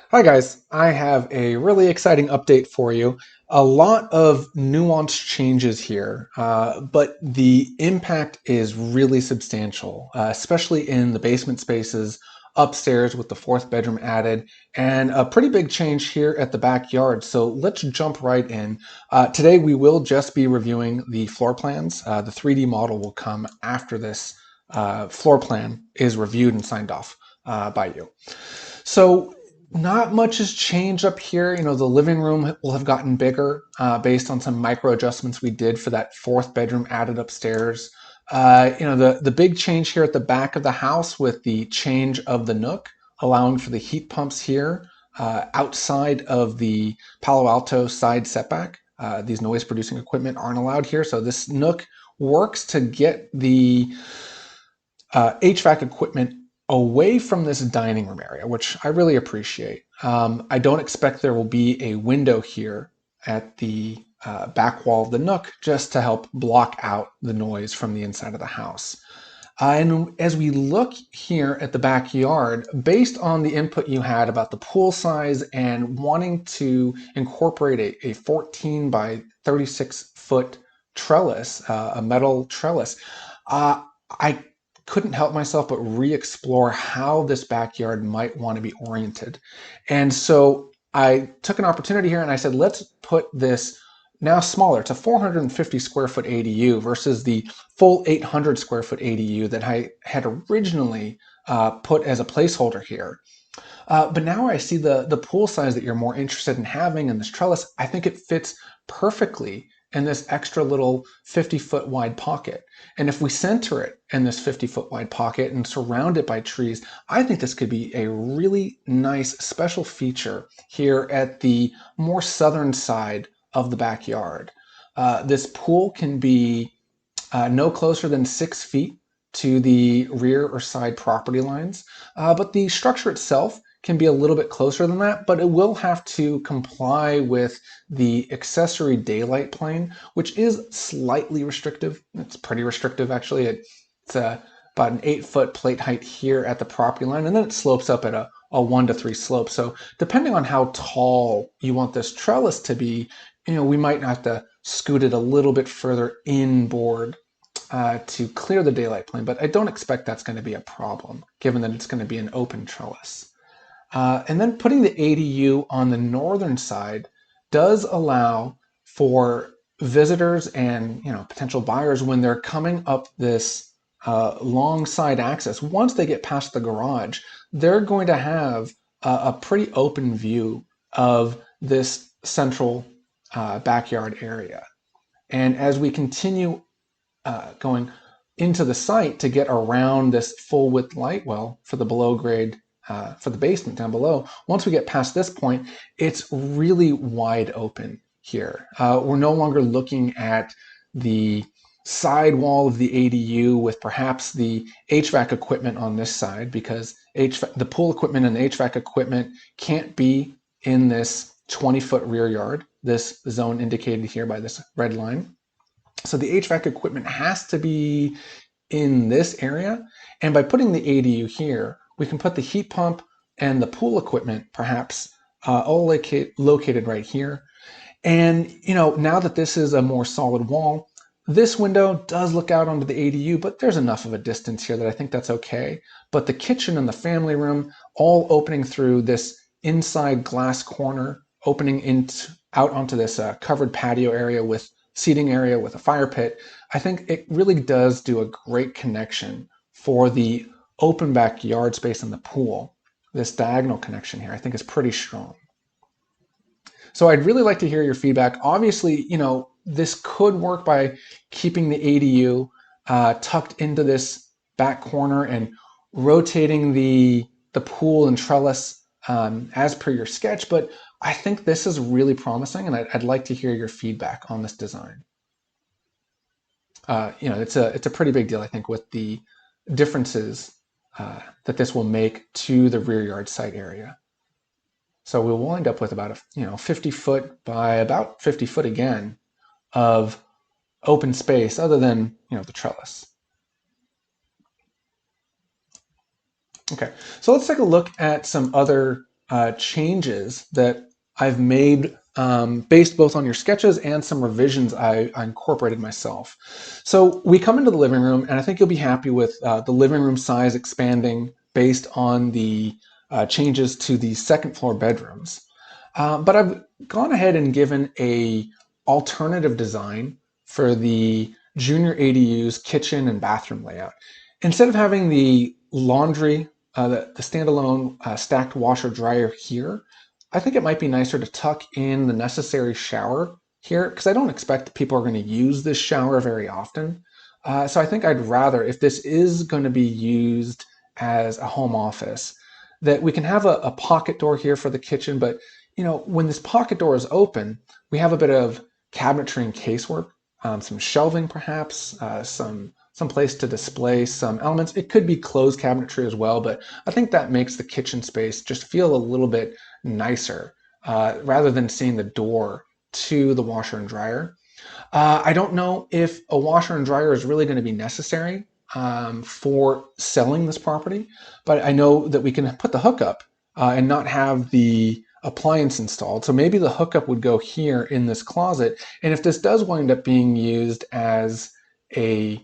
Hi guys, I have a really exciting update for you. A lot of nuanced changes here, but the impact is really substantial, especially in the basement spaces upstairs with the fourth bedroom added, and a pretty big change here at the backyard. So let's jump right in. Today we will just be reviewing the floor plans. The 3D model will come after this floor plan is reviewed and signed off by you. So not much has changed up here. The living room will have gotten bigger based on some micro adjustments we did for that fourth bedroom added upstairs. The big change here at the back of the house with the change of the nook, allowing for the heat pumps here outside of the Palo Alto side setback. These noise producing equipment aren't allowed here. So this nook works to get the HVAC equipment away from this dining room area, which I really appreciate. I don't expect there will be a window here at the back wall of the nook just to help block out the noise from the inside of the house. And as we look here at the backyard, based on the input you had about the pool size and wanting to incorporate a 14 by 36 foot trellis, a metal trellis, I couldn't help myself but re-explore how this backyard might want to be oriented. And so I took an opportunity here and I said, let's put this now smaller. It's a 450 square foot ADU versus the full 800 square foot ADU that I had originally put as a placeholder here. But now I see the pool size that you're more interested in having in this trellis. I think it fits perfectly in this extra little 50-foot wide pocket. And if we center it in this 50-foot wide pocket and surround it by trees, I think this could be a really nice special feature here at the more southern side of the backyard. This pool can be no closer than 6 feet to the rear or side property lines, but the structure itself can be a little bit closer than that, but it will have to comply with the accessory daylight plane, which is slightly restrictive. It's pretty restrictive, actually. It's about an 8-foot plate height here at the property line, and then it slopes up at a 1 to 3 slope. So depending on how tall you want this trellis to be, we might have to scoot it a little bit further inboard to clear the daylight plane, but I don't expect that's going to be a problem, given that it's going to be an open trellis. And then putting the ADU on the northern side does allow for visitors and potential buyers when they're coming up this long side access. Once they get past the garage, they're going to have a pretty open view of this central backyard area. And as we continue going into the site to get around this full width light well for the below grade for the basement down below, once we get past this point, it's really wide open here. We're no longer looking at the side wall of the ADU with perhaps the HVAC equipment on this side, because the pool equipment and the HVAC equipment can't be in this 20-foot rear yard, this zone indicated here by this red line. So the HVAC equipment has to be in this area. And by putting the ADU here, we can put the heat pump and the pool equipment perhaps all located right here. And now that this is a more solid wall, this window does look out onto the ADU, but there's enough of a distance here that I think that's okay. But the kitchen and the family room all opening through this inside glass corner, opening out onto this covered patio area with seating area with a fire pit, I think it really does do a great connection for the open backyard space in the pool. This diagonal connection here I think is pretty strong. So I'd really like to hear your feedback. Obviously, this could work by keeping the ADU tucked into this back corner and rotating the pool and trellis as per your sketch, but I think this is really promising, and I'd like to hear your feedback on this design. It's a pretty big deal, I think, with the differences that this will make to the rear yard site area. So we'll wind up with about 50 foot by about 50 foot again of open space, other than the trellis. Okay, so let's take a look at some other changes that I've made based both on your sketches and some revisions I incorporated myself. So we come into the living room, and I think you'll be happy with the living room size expanding based on the changes to the second floor bedrooms. But I've gone ahead and given a alternative design for the junior ADU's kitchen and bathroom layout. Instead of having the laundry, the standalone stacked washer dryer here, I think it might be nicer to tuck in the necessary shower here, because I don't expect people are going to use this shower very often. So I think I'd rather, if this is going to be used as a home office, that we can have a pocket door here for the kitchen. But when this pocket door is open, we have a bit of cabinetry and casework, some shelving perhaps, some place to display some elements. It could be closed cabinetry as well, but I think that makes the kitchen space just feel a little bit nicer, rather than seeing the door to the washer and dryer. I don't know if a washer and dryer is really going to be necessary for selling this property, but I know that we can put the hookup and not have the appliance installed. So maybe the hookup would go here in this closet. And if this does wind up being used as a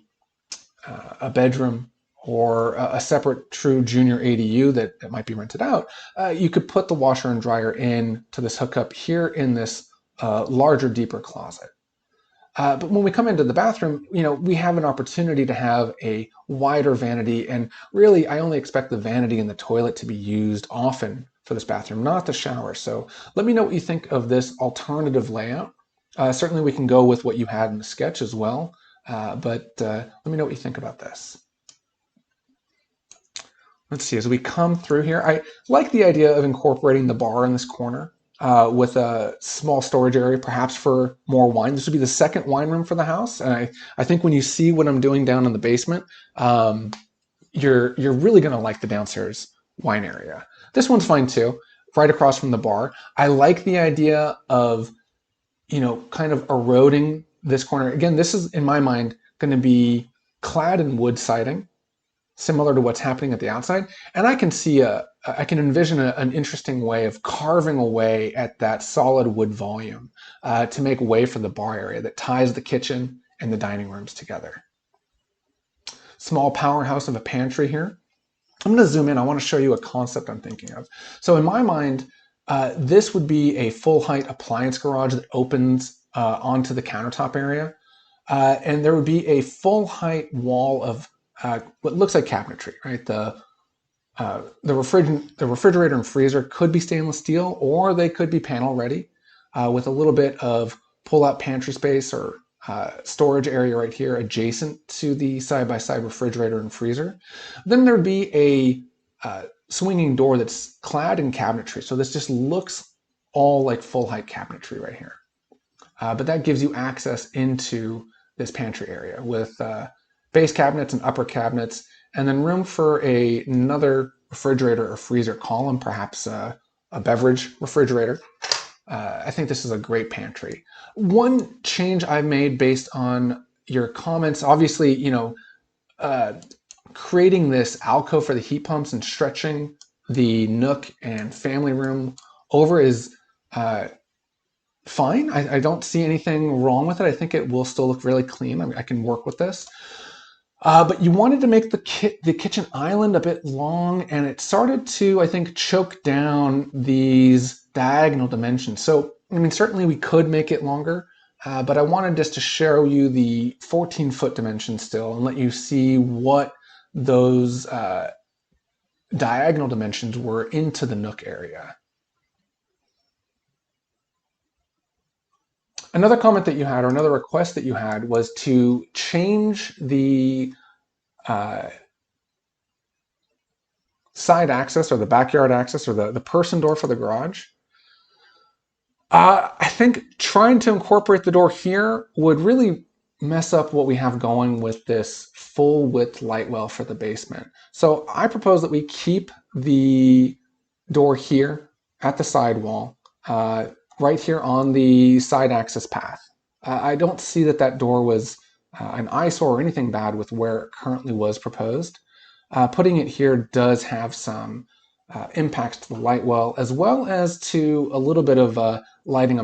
bedroom or a separate true junior ADU that might be rented out, you could put the washer and dryer in to this hookup here in this larger, deeper closet. But when we come into the bathroom, we have an opportunity to have a wider vanity, and really, I only expect the vanity and the toilet to be used often for this bathroom, not the shower. So let me know what you think of this alternative layout. Certainly, we can go with what you had in the sketch as well, but let me know what you think about this. Let's see, as we come through here, I like the idea of incorporating the bar in this corner. With a small storage area, perhaps for more wine. This would be the second wine room for the house, and I think when you see what I'm doing down in the basement, you're really going to like the downstairs wine area. This one's fine too, right across from the bar. I like the idea of kind of eroding this corner. Again, this is in my mind going to be clad in wood siding, similar to what's happening at the outside. And I can envision an interesting way of carving away at that solid wood volume to make way for the bar area that ties the kitchen and the dining rooms together. Small powerhouse of a pantry here. I'm going to zoom in. I want to show you a concept I'm thinking of. So in my mind, this would be a full height appliance garage that opens onto the countertop area. And there would be a full height wall of what looks like cabinetry, right? The refrigerator and freezer could be stainless steel, or they could be panel ready with a little bit of pull-out pantry space or storage area right here adjacent to the side-by-side refrigerator and freezer. Then there'd be a swinging door that's clad in cabinetry. So this just looks all like full-height cabinetry right here. But that gives you access into this pantry area with base cabinets and upper cabinets, and then room for another refrigerator or freezer column, perhaps a beverage refrigerator. I think this is a great pantry. One change I've made based on your comments, obviously, creating this alcove for the heat pumps and stretching the nook and family room over is fine. I don't see anything wrong with it. I think it will still look really clean. I can work with this. But you wanted to make the kitchen island a bit long, and it started to, I think, choke down these diagonal dimensions. So, certainly we could make it longer, but I wanted just to show you the 14-foot dimension still and let you see what those diagonal dimensions were into the nook area. Another comment that you had, or another request that you had, was to change the side access or the backyard access or the person door for the garage. I think trying to incorporate the door here would really mess up what we have going with this full width light well for the basement. So I propose that we keep the door here at the sidewall, right here on the side access path. I don't see that door was an eyesore or anything bad with where it currently was proposed. Putting it here does have some impacts to the light well as to a little bit of lighting.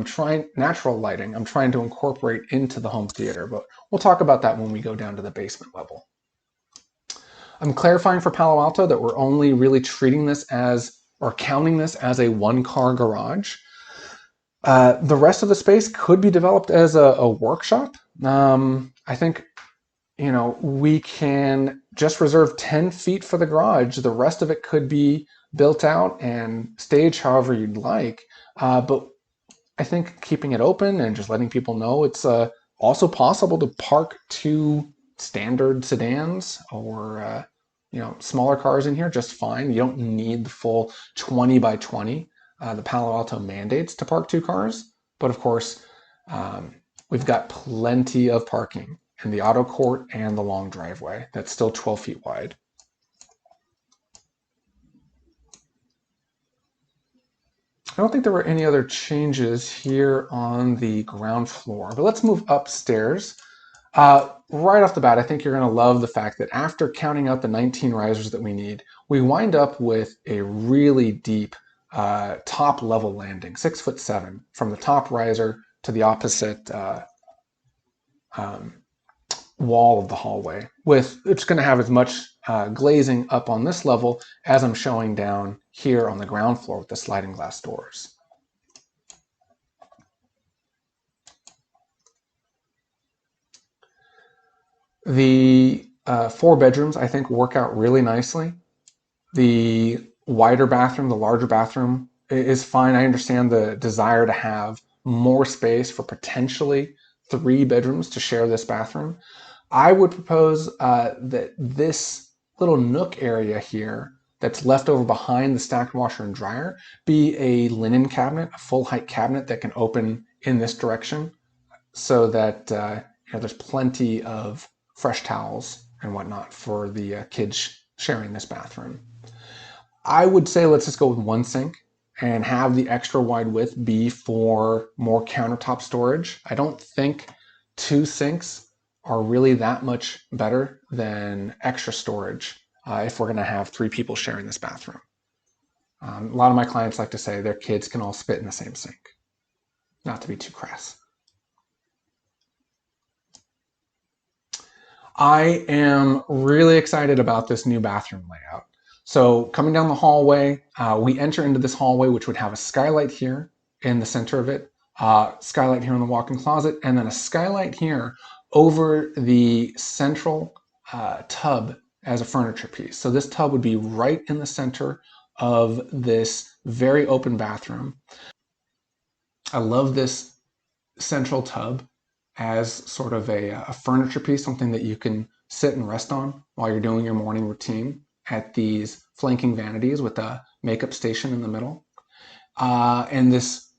Natural lighting. I'm trying to incorporate into the home theater, but we'll talk about that when we go down to the basement level. I'm clarifying for Palo Alto that we're only really treating this as, or counting this as, a one-car garage. The rest of the space could be developed as a workshop. I think, we can just reserve 10 feet for the garage. The rest of it could be built out and staged however you'd like. But I think keeping it open and just letting people know it's also possible to park 2 standard sedans or smaller cars in here just fine. You don't need the full 20 by 20. The Palo Alto mandates to park 2 cars, but of course we've got plenty of parking in the auto court and the long driveway that's still 12 feet wide. I don't think there were any other changes here on the ground floor, but let's move upstairs. Right off the bat, I think you're going to love the fact that after counting out the 19 risers that we need, we wind up with a really deep top level landing, 6'7", from the top riser to the opposite wall of the hallway. It's going to have as much glazing up on this level as I'm showing down here on the ground floor with the sliding glass doors. The 4 bedrooms, I think, work out really nicely. The wider bathroom, the larger bathroom is fine. I understand the desire to have more space for potentially 3 bedrooms to share this bathroom. I would propose that this little nook area here that's left over behind the stacked washer and dryer be a linen cabinet, a full height cabinet that can open in this direction so that there's plenty of fresh towels and whatnot for the kids sharing this bathroom. I would say let's just go with 1 sink and have the extra wide width be for more countertop storage. I don't think 2 sinks are really that much better than extra storage if we're going to have 3 people sharing this bathroom. A lot of my clients like to say their kids can all spit in the same sink. Not to be too crass. I am really excited about this new bathroom layout. So coming down the hallway, we enter into this hallway, which would have a skylight here in the center of it, skylight here in the walk-in closet, and then a skylight here over the central tub as a furniture piece. So this tub would be right in the center of this very open bathroom. I love this central tub as sort of a furniture piece, something that you can sit and rest on while you're doing your morning routine at these flanking vanities with a makeup station in the middle. And this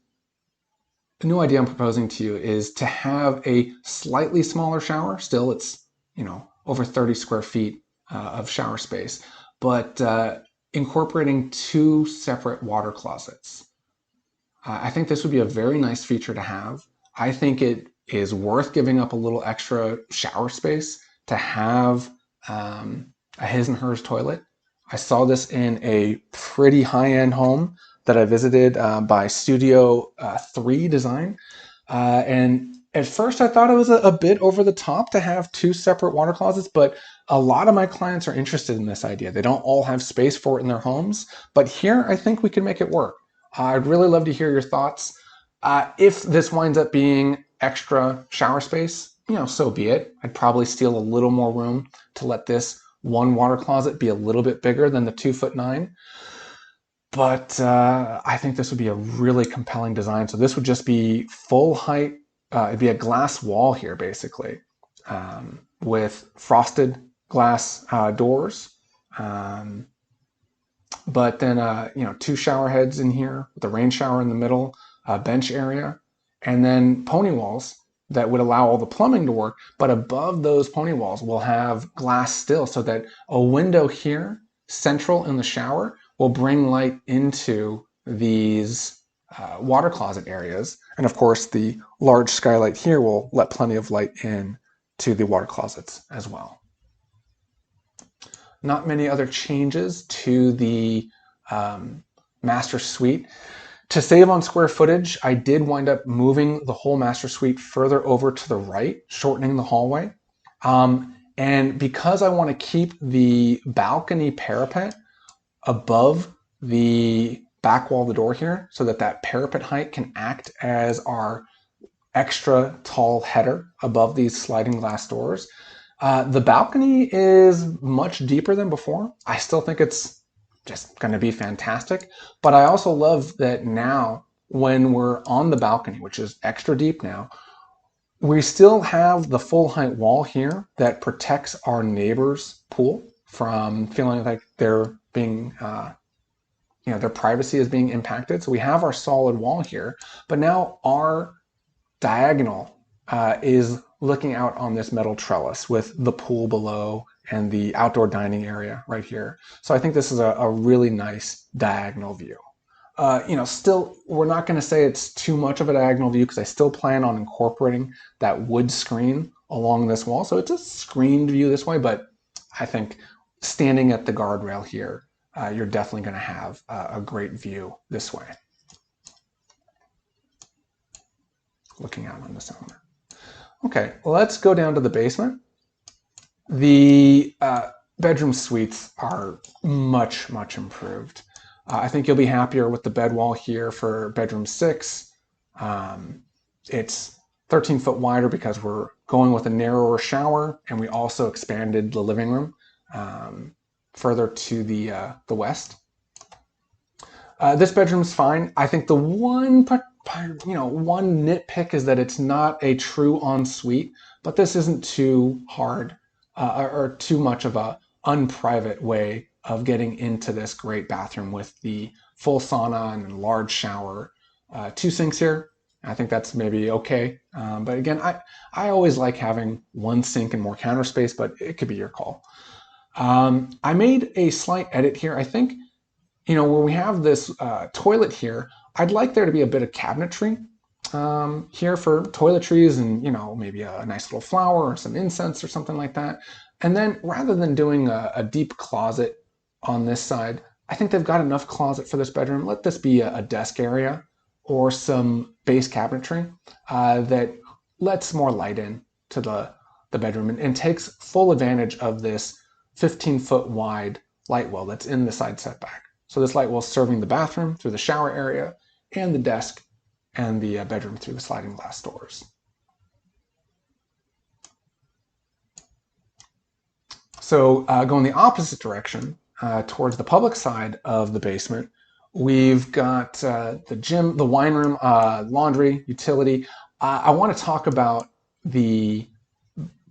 new idea I'm proposing to you is to have a slightly smaller shower. Still, it's over 30 square feet of shower space, but incorporating 2 separate water closets. I think this would be a very nice feature to have. I think it is worth giving up a little extra shower space to have a his and hers toilet. I saw this in a pretty high-end home that I visited by Studio 3 Design. And at first I thought it was a bit over the top to have 2 separate water closets, but a lot of my clients are interested in this idea. They don't all have space for it in their homes, but here I think we can make it work. I'd really love to hear your thoughts. If this winds up being extra shower space, so be it. I'd probably steal a little more room to let this 1 water closet be a little bit bigger than the 2'9". But I think this would be a really compelling design. So this would just be full height. It'd be a glass wall here, basically, with frosted glass doors. But then, 2 shower heads in here with a rain shower in the middle, a bench area, and then pony walls that would allow all the plumbing to work. But above those pony walls, we'll have glass still so that a window here, central in the shower, will bring light into these water closet areas. And of course, the large skylight here will let plenty of light in to the water closets as well. Not many other changes to the master suite. To save on square footage, I did wind up moving the whole master suite further over to the right, shortening the hallway. And because I want to keep the balcony parapet above the back wall of the door here, so that that parapet height can act as our extra tall header above these sliding glass doors. The balcony is much deeper than before. I still think it's just going to be fantastic, but I also love that now when we're on the balcony, which is extra deep now, we still have the full height wall here that protects our neighbor's pool from feeling like they're being, their privacy is being impacted. So we have our solid wall here, but now our diagonal is looking out on this metal trellis with the pool below and the outdoor dining area right here. So I think this is a really nice diagonal view. Still, we're not going to say it's too much of a diagonal view because I still plan on incorporating that wood screen along this wall. So it's a screened view this way, but I think standing at the guardrail here, you're definitely going to have a great view this way, looking out on the sauna. Okay, let's go down to the basement. The bedroom suites are much, much improved. I think you'll be happier with the bed wall here for bedroom 6. It's 13 foot wider because we're going with a narrower shower, and we also expanded the living room further to the west. This bedroom's fine. I think the one nitpick is that it's not a true ensuite, but this isn't too hard or too much of a unprivate way of getting into this great bathroom with the full sauna and large shower. 2 sinks here. I think that's maybe okay. But again, I always like having 1 sink and more counter space, but it could be your call. I made a slight edit here. I think, where we have this toilet here, I'd like there to be a bit of cabinetry here for toiletries and, maybe a nice little flower or some incense or something like that. And then rather than doing a deep closet on this side, I think they've got enough closet for this bedroom. Let this be a desk area or some base cabinetry that lets more light in to the bedroom and takes full advantage of this 15-foot wide light well that's in the side setback. So this light well is serving the bathroom through the shower area and the desk and the bedroom through the sliding glass doors. So going the opposite direction towards the public side of the basement, we've got the gym, the wine room, laundry, utility. I want to talk about the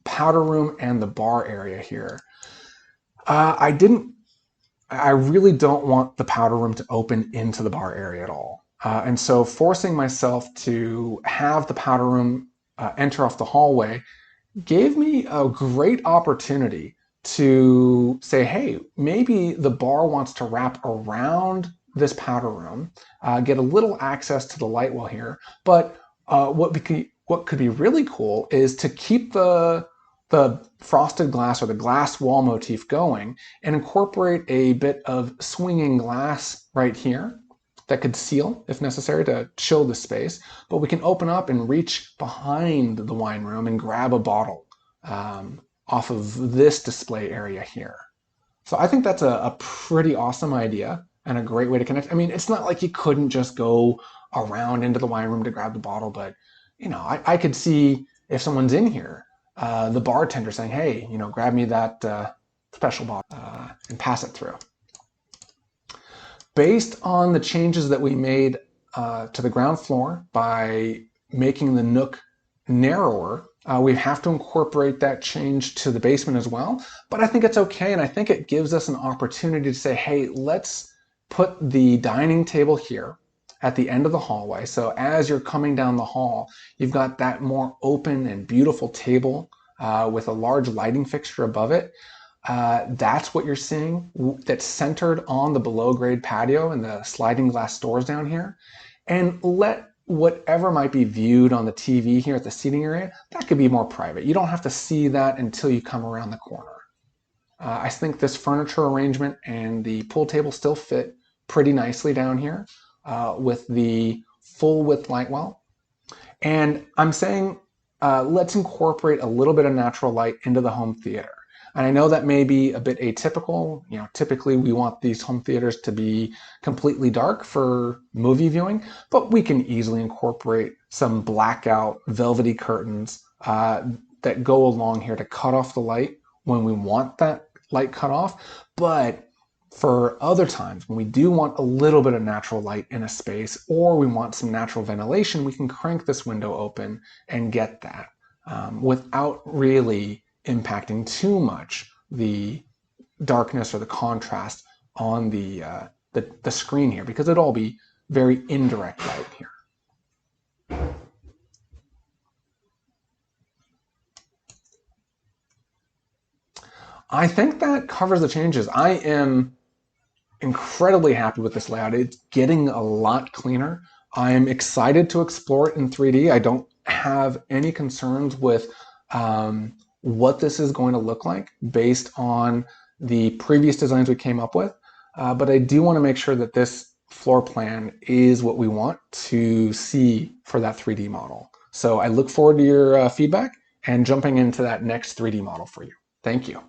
powder room and the bar area here. I really don't want the powder room to open into the bar area at all. And so forcing myself to have the powder room enter off the hallway gave me a great opportunity to say, hey, maybe the bar wants to wrap around this powder room, get a little access to the light well here. But what could be really cool is to keep the frosted glass or the glass wall motif going and incorporate a bit of swinging glass right here that could seal if necessary to chill the space. But we can open up and reach behind the wine room and grab a bottle off of this display area here. So I think that's a pretty awesome idea and a great way to connect. I mean, it's not like you couldn't just go around into the wine room to grab the bottle, but I could see if someone's in here, the bartender saying, hey, grab me that special bottle and pass it through. Based on the changes that we made to the ground floor by making the nook narrower, we have to incorporate that change to the basement as well. But I think it's okay, and I think it gives us an opportunity to say, hey, let's put the dining table here at the end of the hallway. So as you're coming down the hall, you've got that more open and beautiful table with a large lighting fixture above it. That's what you're seeing, that's centered on the below grade patio and the sliding glass doors down here. And let whatever might be viewed on the TV here at the seating area, that could be more private. You don't have to see that until you come around the corner. I think this furniture arrangement and the pool table still fit pretty nicely down here with the full width light well. And I'm saying, let's incorporate a little bit of natural light into the home theater. And I know that may be a bit atypical. You know, typically we want these home theaters to be completely dark for movie viewing, but we can easily incorporate some blackout velvety curtains that go along here to cut off the light when we want that light cut off. But for other times, when we do want a little bit of natural light in a space, or we want some natural ventilation, we can crank this window open and get that without really impacting too much the darkness or the contrast on the screen here, because it'll all be very indirect light here. I think that covers the changes. I am incredibly happy with this layout. It's getting a lot cleaner. I'm excited to explore it in 3D. I don't have any concerns with what this is going to look like based on the previous designs we came up with. But I do want to make sure that this floor plan is what we want to see for that 3D model. So I look forward to your feedback and jumping into that next 3D model for you. Thank you.